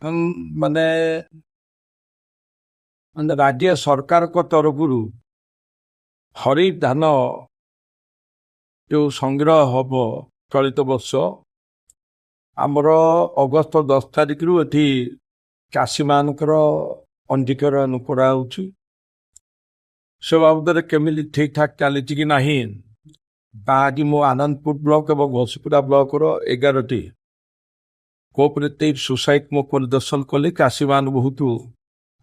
ମାନେ ମାନେ ରାଜ୍ୟ ସରକାରଙ୍କ ତରଫରୁ ହରି ଧାନ ଯେଉଁ ସଂଗ୍ରହ ହବ ଚଳିତ ବର୍ଷ ଆମର ଅଗଷ୍ଟ 10 ତାରିଖରୁ ଏଠି ଚାଷୀମାନଙ୍କର ପଞ୍ଜୀକରଣ କରାହେଉଛି। ସେ ବାବଦରେ କେମିତି ଠିକ୍ ଠାକ୍ ଚାଲିଛି କି ନାହିଁ ବା ଆଜି ମୁଁ ଆନନ୍ଦପୁର ବ୍ଲକ ଏବଂ ଘସିପୁରା ବ୍ଲକର 11ଟି କୋଅପରେଟିଭ ସୋସାଇଟି ମୁଁ ପରିଦର୍ଶନ କଲି। ଚାଷୀମାନେ ବହୁତ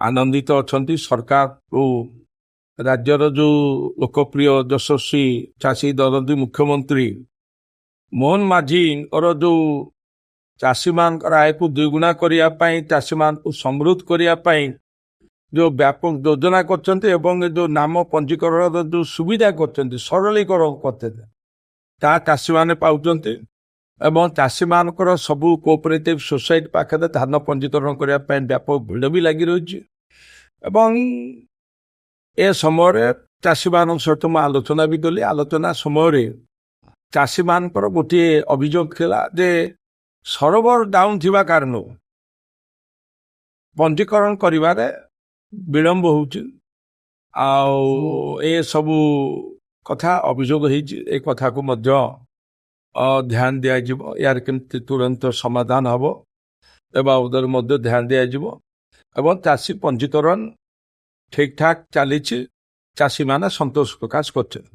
ଆନନ୍ଦିତ ଅଛନ୍ତି। ସରକାର ଓ ରାଜ୍ୟର ଯେଉଁ ଲୋକପ୍ରିୟ ଯଶସ୍ୱୀ ଚାଷୀ ଦରଦୀ ମୁଖ୍ୟମନ୍ତ୍ରୀ ମୋହନ ମାଝୀଙ୍କର ଯେଉଁ ଚାଷୀମାନଙ୍କର ଆୟକୁ ଦ୍ୱିଗୁଣା କରିବା ପାଇଁ, ଚାଷୀମାନଙ୍କୁ ସମୃଦ୍ଧ କରିବା ପାଇଁ ଯେଉଁ ବ୍ୟାପକ ଯୋଜନା କରିଛନ୍ତି ଏବଂ ଯେଉଁ ନାମ ପଞ୍ଜୀକରଣର ଯେଉଁ ସୁବିଧା କରିଛନ୍ତି, ସରଳୀକରଣ କରିଛନ୍ତି, ତାହା ଚାଷୀମାନେ ପାଉଛନ୍ତି। ଏବଂ ଚାଷୀମାନଙ୍କର ସବୁ କୋଅପରେଟିଭ ସୋସାଇଟି ପାଖରେ ଧାନ ପଞ୍ଜୀକରଣ କରିବା ପାଇଁ ବ୍ୟାପକ ଭିଡ଼ ବି ଲାଗି ରହିଛି। ଏବଂ ଏ ସମୟରେ ଚାଷୀମାନଙ୍କ ସହିତ ମୁଁ ଆଲୋଚନା ବି କଲି। ଆଲୋଚନା ସମୟରେ ଚାଷୀମାନଙ୍କର ଗୋଟିଏ ଅଭିଯୋଗ ଥିଲା ଯେ ସର୍ଭର ଡାଉନ୍ ଥିବା କାରଣରୁ ପଞ୍ଜୀକରଣ କରିବାରେ ବିଳମ୍ବ ହେଉଛି। ଆଉ ଏସବୁ କଥା ଅଭିଯୋଗ ହେଇଛି। ଏ କଥାକୁ ମଧ୍ୟ ଧ୍ୟାନ ଦିଆଯିବ। ୟାର କେମିତି ତୁରନ୍ତ ସମାଧାନ ହେବ ଏ ବାବଦରେ ମଧ୍ୟ ଧ୍ୟାନ ଦିଆଯିବ ଏବଂ ଚାଷୀ ପଞ୍ଜୀକରଣ ଠିକ୍ ଠାକ୍ ଚାଲିଛି। ଚାଷୀମାନେ ସନ୍ତୋଷ ପ୍ରକାଶ କରୁଛନ୍ତି।